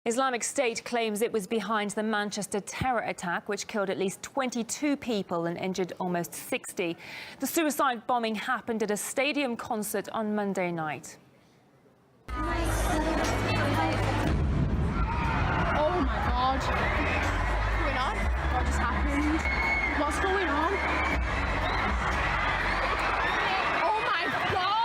Islamic State claims it was behind the Manchester terror attack, which killed at least 22 people and injured almost 60. The suicide bombing happened at a stadium concert on Monday night. Oh my God. What's going on? What just happened? What's going on? Oh my God!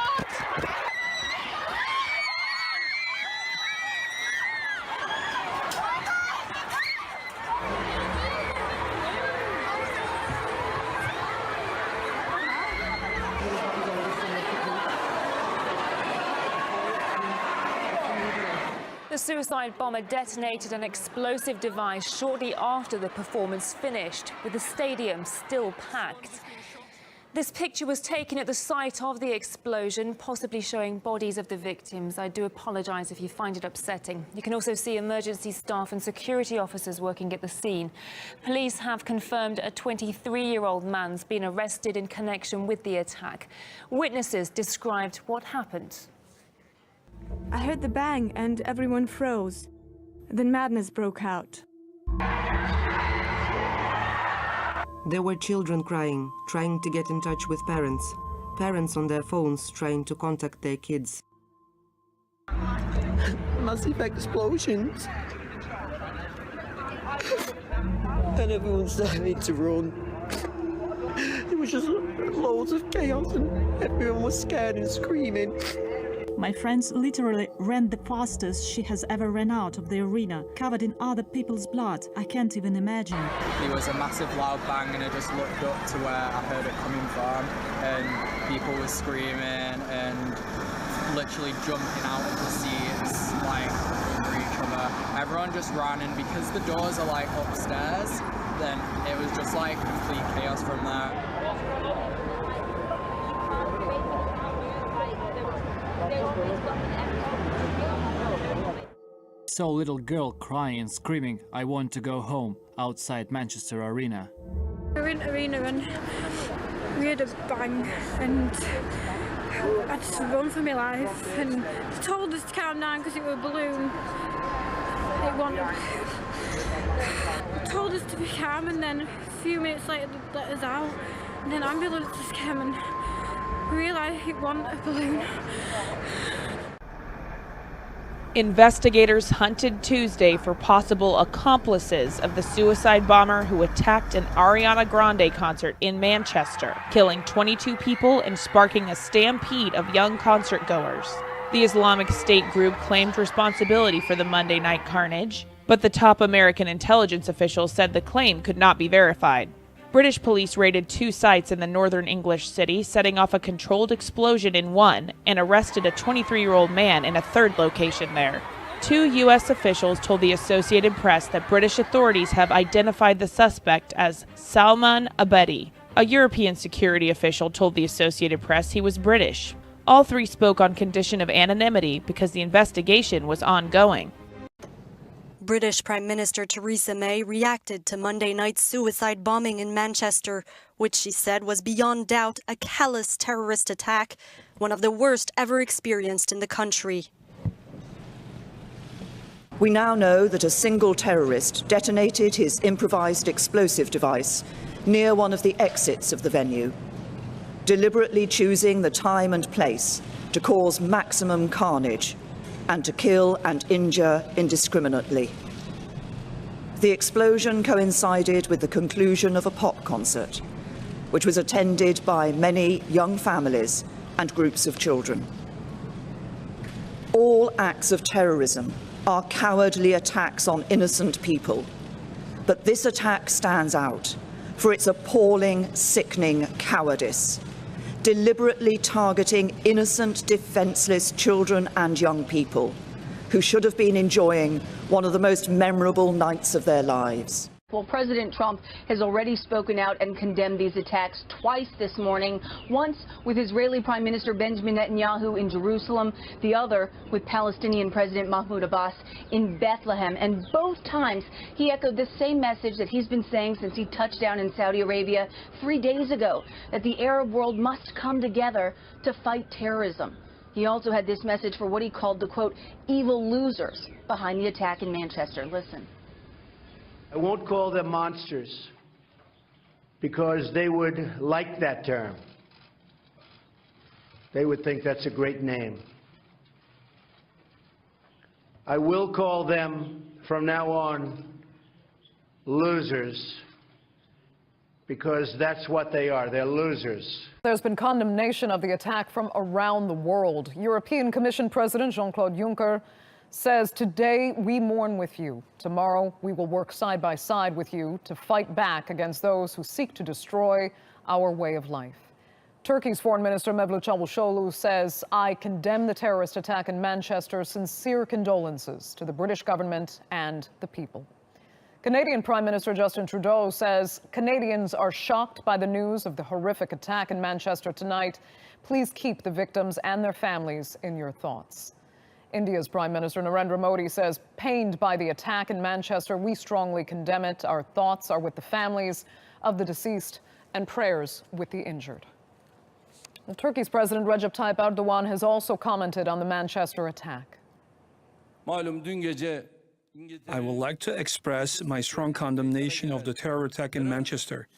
The suicide bomber detonated an explosive device shortly after the performance finished, with the stadium still packed. This picture was taken at the site of the explosion, possibly showing bodies of the victims. I do apologise if you find it upsetting. You can also see emergency staff and security officers working at the scene. Police have confirmed a 23-year-old man's been arrested in connection with the attack. Witnesses described what happened. I heard the bang and everyone froze. Then madness broke out. There were children crying, trying to get in touch with parents. Parents on their phones trying to contact their kids. Massive explosions. And everyone started to run. It was just loads of chaos and everyone was scared and screaming. My friends literally ran the fastest she has ever ran out of the arena, covered in other people's blood. I can't even imagine. There was a massive loud bang and I just looked up to where I heard it coming from, and people were screaming and literally jumping out of the seats, like over each other. Everyone just ran, and because the doors are like upstairs, then it was just like complete chaos from there. Saw a little girl crying and screaming, "I want to go home," outside Manchester Arena. We were in the arena and we had a bang and I just run for my life, and they told us to calm down because it was a balloon. They told us to be calm, and then a few minutes later they let us out, and then ambulances came and we realised it wasn't a balloon. Investigators hunted Tuesday for possible accomplices of the suicide bomber who attacked an Ariana Grande concert in Manchester, killing 22 people and sparking a stampede of young concertgoers. The Islamic State group claimed responsibility for the Monday night carnage, but the top American intelligence official said the claim could not be verified. British police raided 2 sites in the northern English city, setting off a controlled explosion in one and arrested a 23-year-old man in a third location there. 2 U.S. officials told the Associated Press that British authorities have identified the suspect as Salman Abedi. A European security official told the Associated Press he was British. All 3 spoke on condition of anonymity because the investigation was ongoing. British Prime Minister Theresa May reacted to Monday night's suicide bombing in Manchester, which she said was beyond doubt a callous terrorist attack, one of the worst ever experienced in the country. We now know that a single terrorist detonated his improvised explosive device near one of the exits of the venue, deliberately choosing the time and place to cause maximum carnage and to kill and injure indiscriminately. The explosion coincided with the conclusion of a pop concert, which was attended by many young families and groups of children. All acts of terrorism are cowardly attacks on innocent people, but this attack stands out for its appalling, sickening cowardice, deliberately targeting innocent, defenseless children and young people who should have been enjoying one of the most memorable nights of their lives. Well, President Trump has already spoken out and condemned these attacks twice this morning, once with Israeli Prime Minister Benjamin Netanyahu in Jerusalem, the other with Palestinian President Mahmoud Abbas in Bethlehem. And both times he echoed the same message that he's been saying since he touched down in Saudi Arabia 3 days ago, that the Arab world must come together to fight terrorism. He also had this message for what he called the, quote, evil losers behind the attack in Manchester. Listen. I won't call them monsters because they would like that term. They would think that's a great name. I will call them from now on losers because that's what they are. They're losers. There's been condemnation of the attack from around the world. European Commission President Jean-Claude Juncker says, today we mourn with you. Tomorrow we will work side by side with you to fight back against those who seek to destroy our way of life. Turkey's Foreign Minister Mevlut Çavuşoğlu says, I condemn the terrorist attack in Manchester. Sincere condolences to the British government and the people. Canadian Prime Minister Justin Trudeau says Canadians are shocked by the news of the horrific attack in Manchester tonight. Please keep the victims and their families in your thoughts. India's Prime Minister Narendra Modi says, pained by the attack in Manchester, we strongly condemn it. Our thoughts are with the families of the deceased and prayers with the injured. Well, Turkey's President Recep Tayyip Erdogan has also commented on the Manchester attack. I would like to express my strong condemnation of the terror attack in Manchester.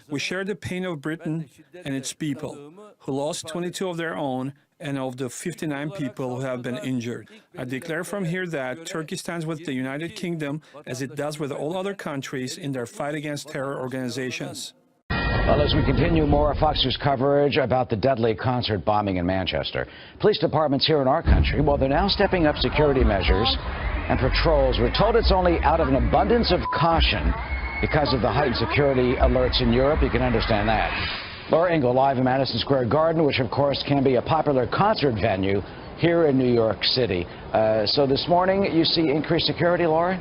We share the pain of Britain and its people, who lost 22 of their own and of the 59 people who have been injured. I declare from here that Turkey stands with the United Kingdom, as it does with all other countries, in their fight against terror organizations. Well, as we continue more of Fox News coverage about the deadly concert bombing in Manchester, police departments here in our country, well, they're now stepping up security measures and patrols. We're told it's only out of an abundance of caution because of the heightened security alerts in Europe. You can understand that. Laura Ingle live in Madison Square Garden, which of course can be a popular concert venue here in New York City. So this morning you see increased security, Laura?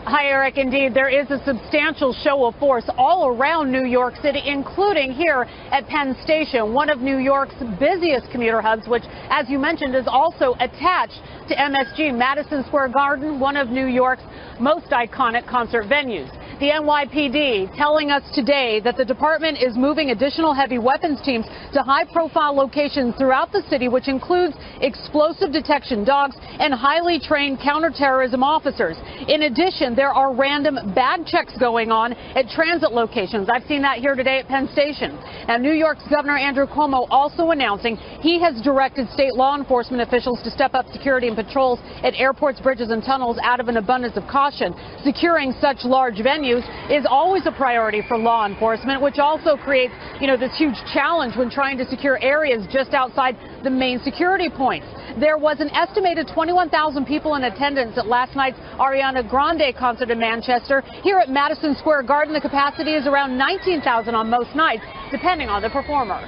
Hi, Eric. Indeed, there is a substantial show of force all around New York City, including here at Penn Station, one of New York's busiest commuter hubs, which, as you mentioned, is also attached to MSG, Madison Square Garden, one of New York's most iconic concert venues. The NYPD telling us today that the department is moving additional heavy weapons teams to high-profile locations throughout the city, which includes explosive detection dogs and highly trained counterterrorism officers. In addition, there are random bag checks going on at transit locations. I've seen that here today at Penn Station. Now, New York's Governor Andrew Cuomo also announcing he has directed state law enforcement officials to step up security and patrols at airports, bridges, and tunnels out of an abundance of caution. Securing such large venues is always a priority for law enforcement, which also creates, this huge challenge when trying to secure areas just outside the main security points. There was an estimated 21,000 people in attendance at last night's Ariana Grande concert in Manchester. Here at Madison Square Garden, the capacity is around 19,000 on most nights, depending on the performer.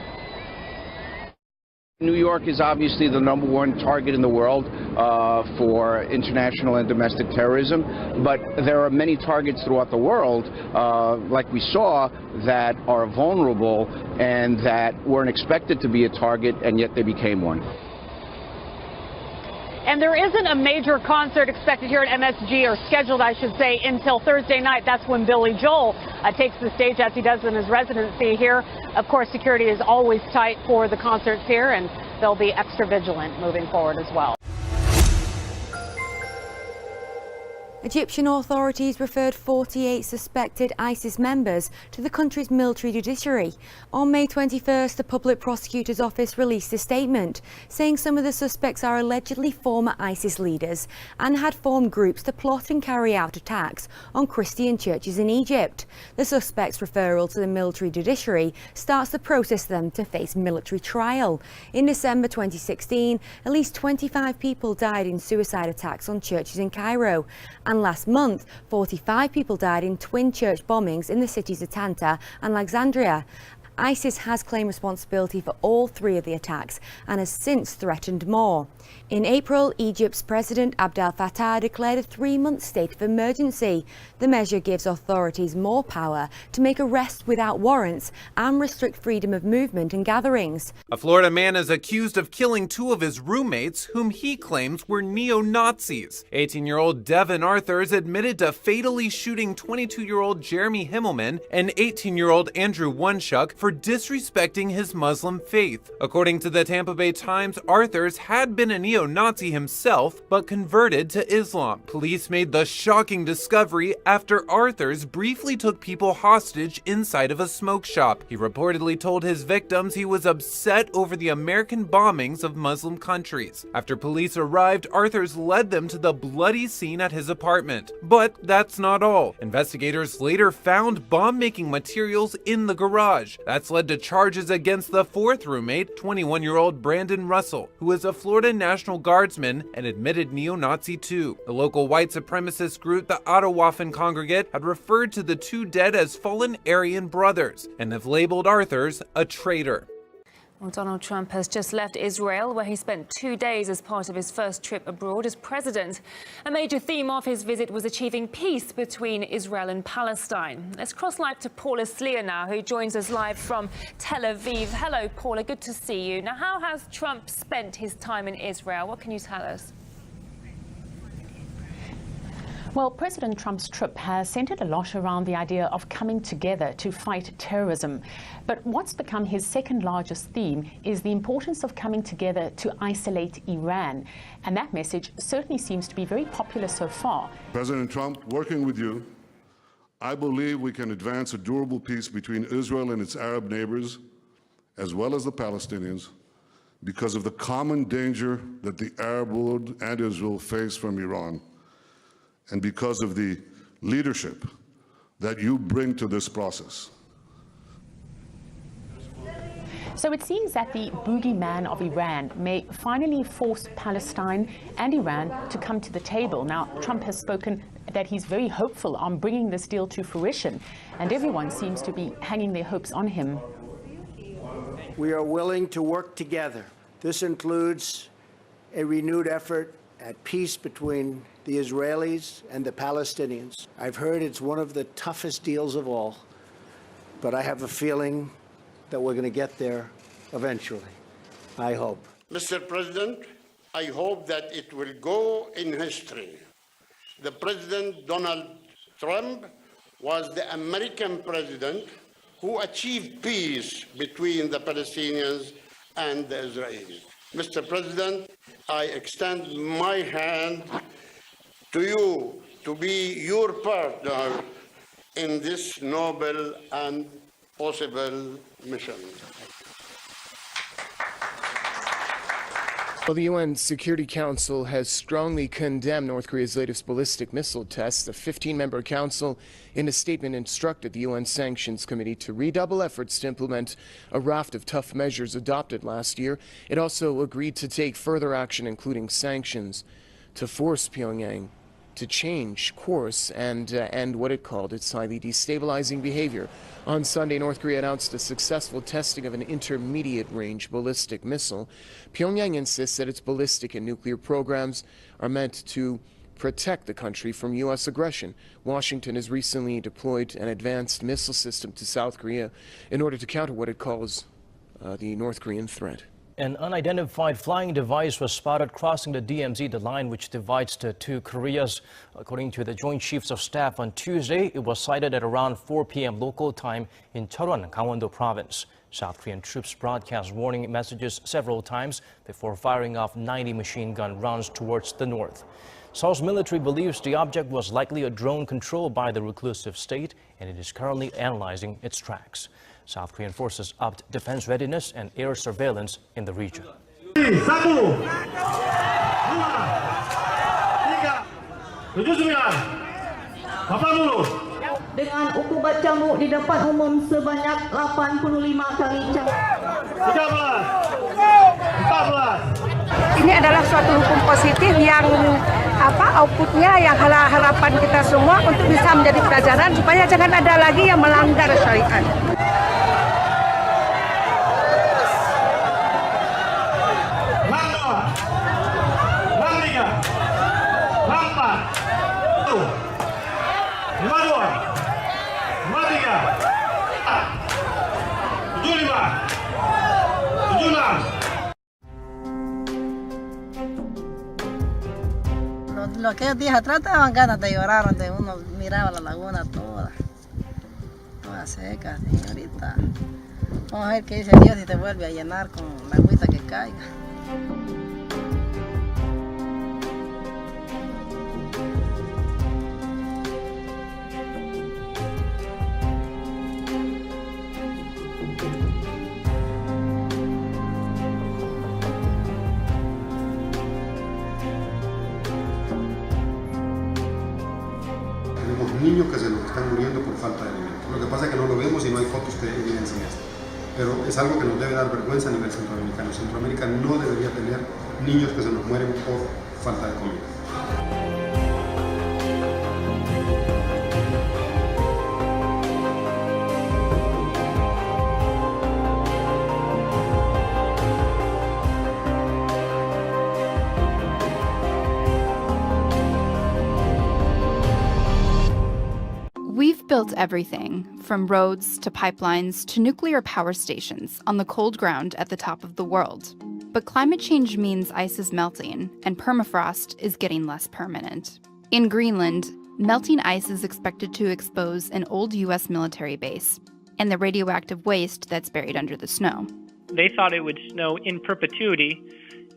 New York is obviously the #1 target in the world for international and domestic terrorism, but there are many targets throughout the world, like we saw, that are vulnerable and that weren't expected to be a target, and yet they became one. And there isn't a major concert expected here at MSG, or scheduled, I should say, until Thursday night. That's when Billy Joel takes the stage, as he does in his residency here. Of course, security is always tight for the concerts here, and they'll be extra vigilant moving forward as well. Egyptian authorities referred 48 suspected ISIS members to the country's military judiciary. On May 21st, the Public Prosecutor's Office released a statement saying some of the suspects are allegedly former ISIS leaders and had formed groups to plot and carry out attacks on Christian churches in Egypt. The suspects' referral to the military judiciary starts the process for them to face military trial. In December 2016, at least 25 people died in suicide attacks on churches in Cairo. And last month, 45 people died in twin church bombings in the cities of Tanta and Alexandria. ISIS has claimed responsibility for all three of the attacks and has since threatened more. In April, Egypt's President Abdel Fattah declared a 3-month state of emergency. The measure gives authorities more power to make arrests without warrants and restrict freedom of movement and gatherings. A Florida man is accused of killing 2 of his roommates, whom he claims were neo-Nazis. 18-year-old Devin Arthurs admitted to fatally shooting 22-year-old Jeremy Himmelman and 18-year-old Andrew Wunschuk for for disrespecting his Muslim faith. According to the Tampa Bay Times, Arthurs had been a neo-Nazi himself, but converted to Islam. Police made the shocking discovery after Arthurs briefly took people hostage inside of a smoke shop. He reportedly told his victims he was upset over the American bombings of Muslim countries. After police arrived, Arthurs led them to the bloody scene at his apartment. But that's not all. Investigators later found bomb-making materials in the garage. That's led to charges against the fourth roommate, 21-year-old Brandon Russell, who is a Florida National Guardsman and admitted neo-Nazi too. The local white supremacist group, the Ottawaffen Congregate, had referred to the two dead as fallen Aryan brothers and have labeled Arthurs a traitor. Well, Donald Trump has just left Israel, where he spent 2 days as part of his first trip abroad as president. A major theme of his visit was achieving peace between Israel and Palestine. Let's cross live to Paula Slier now, who joins us live from Tel Aviv. Hello, Paula. Good to see you. Now, how has Trump spent his time in Israel? What can you tell us? Well, President Trump's trip has centered a lot around the idea of coming together to fight terrorism. But what's become his second largest theme is the importance of coming together to isolate Iran. And that message certainly seems to be very popular so far. President Trump, working with you, I believe we can advance a durable peace between Israel and its Arab neighbors, as well as the Palestinians, because of the common danger that the Arab world and Israel face from Iran, and because of the leadership that you bring to this process. So it seems that the boogeyman of Iran may finally force Palestine and Iran to come to the table. Now, Trump has spoken that he's very hopeful on bringing this deal to fruition, and everyone seems to be hanging their hopes on him. We are willing to work together. This includes a renewed effort at peace between the Israelis and the Palestinians. I've heard it's one of the toughest deals of all, but I have a feeling that we're going to get there eventually. I hope. Mr. President, I hope that it will go in history. The President Donald Trump was the American president who achieved peace between the Palestinians and the Israelis. Mr. President, I extend my hand to you to be your partner in this noble and possible mission. Well, the UN Security Council has strongly condemned North Korea's latest ballistic missile tests. The 15-member council, in a statement, instructed the UN Sanctions Committee to redouble efforts to implement a raft of tough measures adopted last year. It also agreed to take further action, including sanctions, to force Pyongyang to change course and end what it called its highly destabilizing behavior. On Sunday, North Korea announced the successful testing of an intermediate-range ballistic missile. Pyongyang insists that its ballistic and nuclear programs are meant to protect the country from U.S. aggression. Washington has recently deployed an advanced missile system to South Korea in order to counter what it calls the North Korean threat. An unidentified flying device was spotted crossing the DMZ, the line which divides the two Koreas. According to the Joint Chiefs of Staff on Tuesday, it was sighted at around 4 p.m. local time in Cheolwon, Gangwon-do province. South Korean troops broadcast warning messages several times before firing off 90 machine gun rounds towards the north. Seoul's military believes the object was likely a drone controlled by the reclusive state, and it is currently analyzing its tracks. South Korean forces upped defense readiness and air surveillance in the region. Dengan ukubat cambuk didapat umum sebanyak 85 kali cambuk. 14. Ini adalah suatu hukum positif yang outputnya yang harapan kita semua untuk bisa menjadi pelajaran supaya jangan ada lagi yang melanggar syariat. Aquellos días atrás estaban ganas de llorar, donde uno miraba la laguna toda seca, y ahorita Vamos a ver qué dice Dios si te vuelve a llenar con la agüita que caiga. Tenemos niños que se nos están muriendo por falta de alimento. Lo que pasa es que no lo vemos y no hay fotos que evidencien esto. Pero es algo que nos debe dar vergüenza a nivel centroamericano. Centroamérica no debería tener niños que se nos mueren por falta de comida. We've built everything, from roads to pipelines to nuclear power stations, on the cold ground at the top of the world. But climate change means ice is melting, and permafrost is getting less permanent. In Greenland, melting ice is expected to expose an old U.S. military base and the radioactive waste that's buried under the snow. They thought it would snow in perpetuity,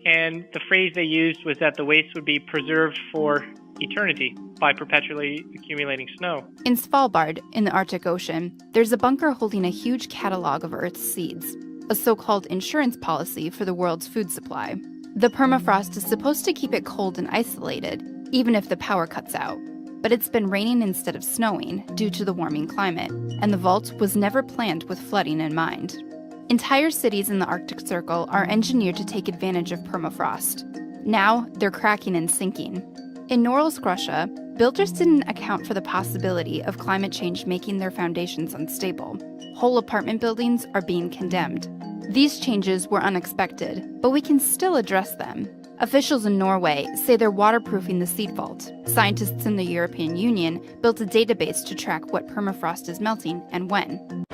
and the phrase they used was that the waste would be preserved for eternity by perpetually accumulating snow. In Svalbard, in the Arctic Ocean, there's a bunker holding a huge catalog of Earth's seeds, a so-called insurance policy for the world's food supply. The permafrost is supposed to keep it cold and isolated, even if the power cuts out. But it's been raining instead of snowing due to the warming climate, and the vault was never planned with flooding in mind. Entire cities in the Arctic Circle are engineered to take advantage of permafrost. Now, they're cracking and sinking. In Norilsk, Russia, builders didn't account for the possibility of climate change making their foundations unstable. Whole apartment buildings are being condemned. These changes were unexpected, but we can still address them. Officials in Norway say they're waterproofing the seed vault. Scientists in the European Union built a database to track what permafrost is melting and when.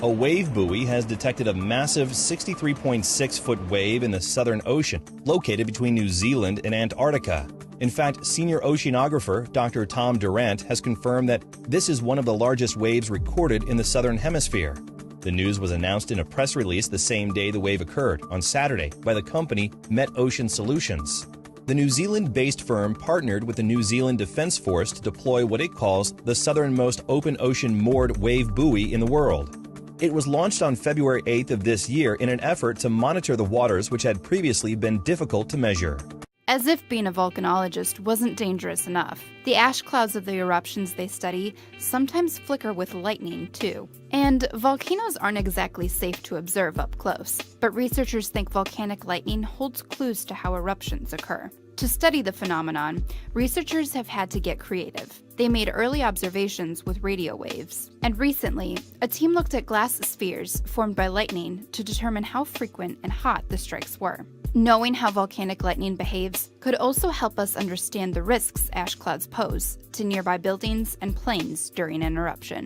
A wave buoy has detected a massive 63.6-foot wave in the Southern Ocean, located between New Zealand and Antarctica. In fact, senior oceanographer Dr. Tom Durant has confirmed that this is one of the largest waves recorded in the Southern Hemisphere. The news was announced in a press release the same day the wave occurred, on Saturday, by the company Met Ocean Solutions. The New Zealand-based firm partnered with the New Zealand Defence Force to deploy what it calls the southernmost open ocean moored wave buoy in the world. It was launched on February 8th of this year in an effort to monitor the waters which had previously been difficult to measure. As if being a volcanologist wasn't dangerous enough, the ash clouds of the eruptions they study sometimes flicker with lightning, too. And volcanoes aren't exactly safe to observe up close, but researchers think volcanic lightning holds clues to how eruptions occur. To study the phenomenon, researchers have had to get creative. They made early observations with radio waves. And recently, a team looked at glass spheres formed by lightning to determine how frequent and hot the strikes were. Knowing how volcanic lightning behaves could also help us understand the risks ash clouds pose to nearby buildings and planes during an eruption.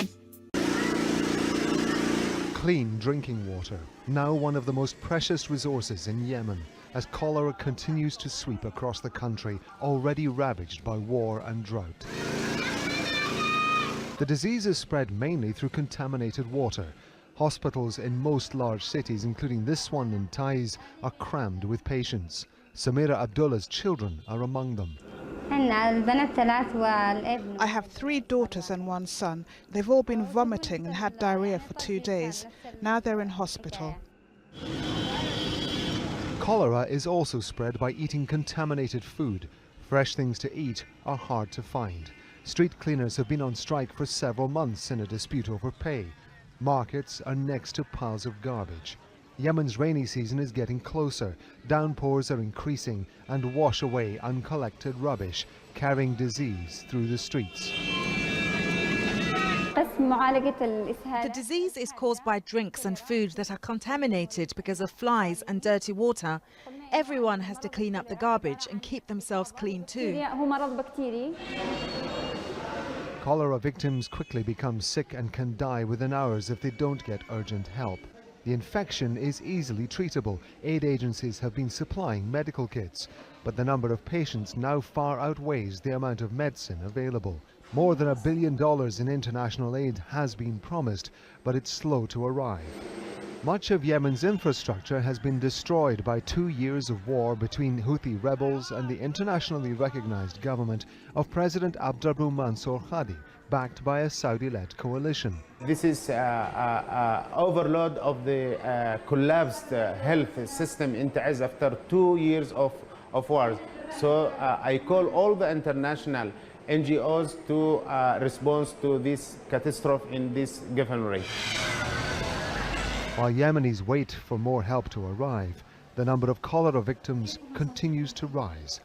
Clean drinking water, now one of the most precious resources in Yemen, as cholera continues to sweep across the country, already ravaged by war and drought. The disease is spread mainly through contaminated water. Hospitals in most large cities, including this one in Taiz, are crammed with patients. Samira Abdullah's children are among them. I have 3 daughters and 1 son. They've all been vomiting and had diarrhea for 2 days. Now they're in hospital. Cholera is also spread by eating contaminated food. Fresh things to eat are hard to find. Street cleaners have been on strike for several months in a dispute over pay. Markets are next to piles of garbage. Yemen's rainy season is getting closer. Downpours are increasing and wash away uncollected rubbish, carrying disease through the streets. The disease is caused by drinks and food that are contaminated because of flies and dirty water. Everyone has to clean up the garbage and keep themselves clean too. Cholera victims quickly become sick and can die within hours if they don't get urgent help. The infection is easily treatable. Aid agencies have been supplying medical kits, but the number of patients now far outweighs the amount of medicine available. More than $1 billion in international aid has been promised, but it's slow to arrive. Much of Yemen's infrastructure has been destroyed by 2 years of war between Houthi rebels and the internationally recognized government of President Abdrabbuh Mansour Hadi, backed by a Saudi-led coalition. This is overload of the collapsed health system in Taiz after 2 years of wars. So I call all the international NGOs to respond to this catastrophe in this governorate. While Yemenis wait for more help to arrive, the number of cholera victims continues to rise.